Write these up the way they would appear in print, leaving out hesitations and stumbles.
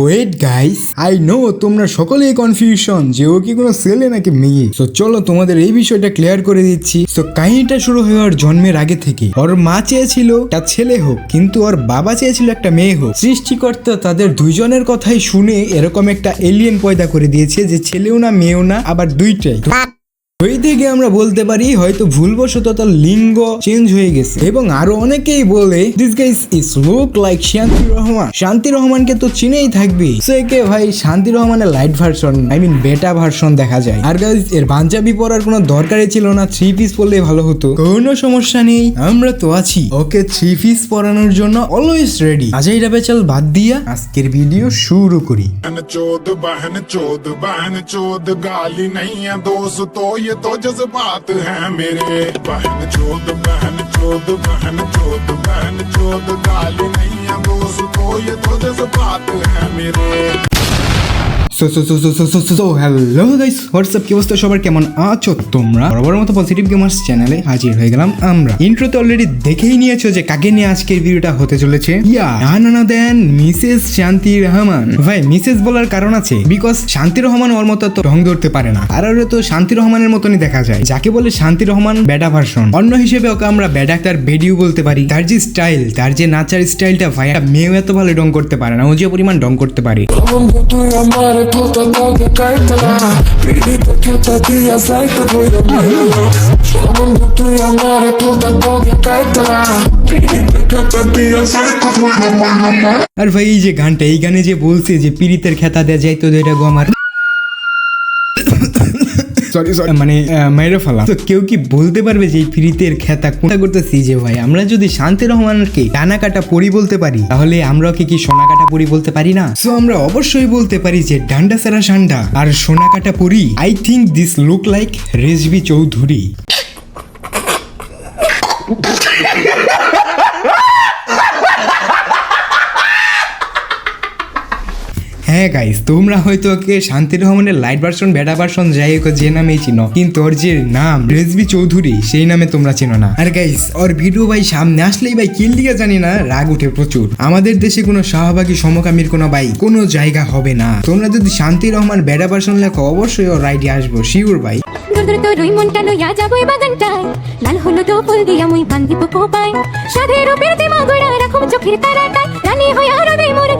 Wait guys, I know তোমরা সকলেই confusion যে ও কি কোনো ছেলে নাকি মেয়ে। সো চলো তোমাদের এই বিষয়টা ক্লিয়ার করে দিচ্ছি। সো কাহিনীটা শুরু হয় ওর জন্মের আগে থেকে। ওর মা চেয়েছিল একটা ছেলে হোক, কিন্তু ওর বাবা চেয়েছিল একটা মেয়ে হোক। সৃষ্টিকর্তা তাদের দুইজনের কথাই শুনে এরকম একটা এলিয়েন পয়দা করে দিয়েছে, যে ছেলেও না মেয়েও না, আবার দুইটাই। ওই থেকে আমরা বলতে পারি হয়তো ভুলবশত তার লিঙ্গ চেঞ্জ হয়ে গেছে। এবং আরো অনেকেই বলে this guys is look like শান্তি রহমান। শান্তি রহমানকে তো চিনেই থাকবে। সো একে ভাই শান্তি রহমানের লাইট ভার্সন, বেটা ভার্সন দেখা যায়। আর গাইস এর পাঞ্জাবি পরার কোনো দরকারই ছিল না, 3 পিস পরলেই ভালো হতো। কোনো সমস্যা নেই, আমরা তো আছি। ওকে 3 পিস পরানোর জন্য অলওয়েজ রেডি। আজাইরা বেচাল বাদ দিয়া আজকের ভিডিও শুরু করি। गाली नहीं है दोस्तों, ये तो जज्बात है मेरे। बहन चोद गाली नहीं है दोस्तों, ये तो जज्बात है मेरे। হ্যালো গাইস, হোয়াটসঅ্যাপ, কি অবস্থা সবার, কেমন আছো তোমরা? বরাবর মতো পজিটিভ গেমার্স চ্যানেলে হাজির হয়ে গেলাম আমরা। ইন্ট্রোতে অলরেডি দেখেই নিয়েছো যে কাকে নিয়ে আজকের ভিডিওটা হতে চলেছে। না দেন মিসেস শান্তি রহমান। ভাই মিসেস বলার কারণ আছে, বিকজ শান্তি রহমান ওর মতো তো ঢং ধরতে পারে না, আর ওরে তো শান্তি রহমানের মতনই দেখা যায়, যাকে বলে শান্তি রহমান বেডা ভার্সন। অন্য হিসেবে ওকে আমরা বেডা তার বেডিও বলতে পারি। তার যে স্টাইল, তার যে নাচার স্টাইলটা, ভাই মেয়েও এত ভালো ঢং করতে পারে না, ও যে পরিমাণ ঢং করতে পারে। Puta toque caetela, pidi porque te tía aceite voy a bailar. Solo tú y amare puta toque caetela, pidi porque te tía aceite voy a bailar. আর ভাই এই যে গানটা, এই গানে যে বলছে যে পীড়িতের খেতা দেয়া যাইতো এটা গো আমার সরি মানে মাইরা ফেলা। তো কেউ কি বলতে পারবে যে এই ফ্রিতের খেতা কোনটা করতেছি? যে ভাই আমরা যদি শান্তি রহমানকে ডানা কাটা পরি বলতে পারি, তাহলে আমরাও কি সোনা কাটা পরি বলতে পারি না? সো আমরা অবশ্যই বলতে পারি যে ডান্ডা সারা সান্ডা আর সোনা কাটা পরি। I think this look like Rezvi Chowdhury. হ্যাঁ গাইস, তোমরা হয়তো ওকে শান্তি রহমানের লাইট ভার্সন, বেডা ভার্সন, যাই হোক যে নামেই চিনো, কিন্তু ওর যে নাম রেজবি চৌধুরী সেই নামে তোমরা চিনো না। আর গাইস ওর ভিডিও ভাই সামনে আসলেই ভাই কিল দিকে জানি না রাগ উঠে প্রচুর। আমাদের দেশে কোনো সহভাগী সমকামীর কোনো ভাই কোনো জায়গা হবে না। তোমরা যদি শান্তি রহমান বেডা ভার্সন লেখো, অবশ্যই ওর রাইডে আসবো, শিওর ভাই। তোরই মনটা লইয়া যাবো বাগানটায়, লাল হলুদ ফুল দিয়া মই বান্ধিব কোপায়, সাধের পেরতে মাগুড়া রাখো চোখের তারাটায়, রানী হয়ে আরো দেই মোরে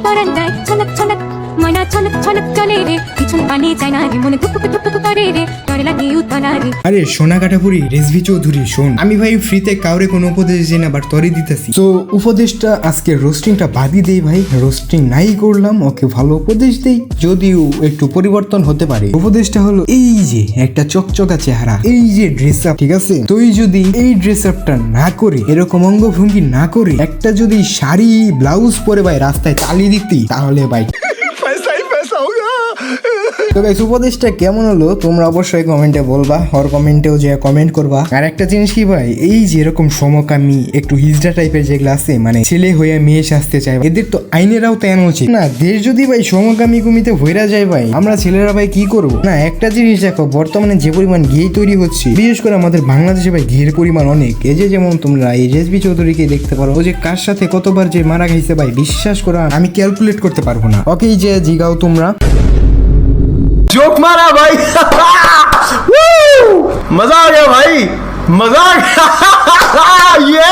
পরান্তায়। ছলক ছলক ময়না ছলক ছলক চলে রে, পিছন পানি চায় না রে, মনে ধুক ধুক করে রে, ডরে লাগে উতলা রে। আরে সোনা কাটাপুরি রেজবি চৌধুরী শোন, আমি ভাই ফ্রিতে কাউরে কোনো উপদেশ দিই না, বাট তরি দিতেছি। তো উপদেশটা আজকে রোস্টিংটা বাদই দেই ভাই, রোস্টিং নাই করলাম, ওকে ভালো উপদেশ দেই, যদিও একটু পরিবর্তন হতে পারে। উপদেশটা হলো এই যে একটা চকচকা চেহারা, এই যে ড্রেস আপ, ঠিক আছে? তুই যদি এই ড্রেস আপটা না করে, এরকম অঙ্গভঙ্গি না করে, একটা যদি শাড়ি ব্লাউজ পরে ভাই রাস্তায় চালিয়ে দিতি, তাহলে ভাই তো গাইস উপদেশটা কেমন হলো তোমরা অবশ্যই কমেন্টে বলবা, আর কমেন্টেও যে কমেন্ট করবা। আর একটা জিনিস কি ভাই, এই যে এরকম সমকামী একটু হিজড়া টাইপের যেগুলো আছে, মানে ছেলে হয়ে মেয়ে সাজতে চায়, এদের তো আইনেরাও তেন উচিত না। দেশ যদি ভাই সমকামী কুমিতে ভইরা যায় ভাই, আমরা ছেলেরা ভাই কি করবো? না একটা জিনিস দেখো, বর্তমানে যে পরিমাণ গে তৈরি হচ্ছে, বিশেষ করে আমাদের বাংলাদেশে ভাই ঘের পরিমাণ অনেক। এই যে যেমন তোমরা এই রেজবি চৌধুরীকে দেখতে পারো, ও যে কার সাথে কতবার যে মারা খাইছে ভাই, বিশ্বাস করা আমি ক্যালকুলেট করতে পারবো না। ওকে যে জিগাও তোমরা जोक मारा भाई मजा आ गया भाई, मजा आ गया ये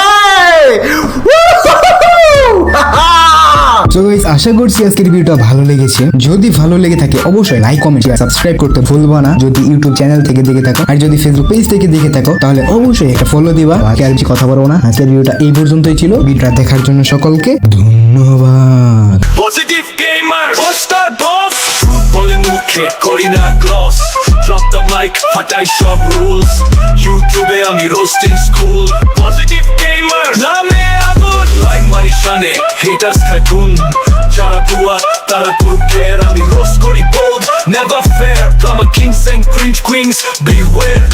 সো গাইস আশা করছি আজকের ভিডিওটা ভালো লেগেছে। যদি ভালো লেগে থাকে অবশ্যই লাইক, কমেন্ট, সাবস্ক্রাইব করতে ভুলবা না যদি ইউটিউব চ্যানেল থেকে দেখে থাকো। আর যদি ফেসবুক পেজ থেকে দেখে থাকো তাহলে অবশ্যই একটা ফলো দিবা। বাকি আর কিছু কথা বলবো না, আজকের ভিডিওটা এই পর্যন্তই ছিল। ভিডিওটা দেখার জন্য সকলকে ধন্যবাদ। পজিটিভ গেমার পোস্টার বস বলে মুখে করি না গ্লস, ড্রপ দ্য মাইক ফাটাই সব রুলস, ইউটিউবে আমি রোস্টিং স্কুল। পজিটিভ গেমার নামে আগুন, লাইক মারি শানে হেটার্স খাটুন, যারা দুয়া তারা কুকের, আমি রোস্ট করি bold never fair, I'm a kings and queens, beware.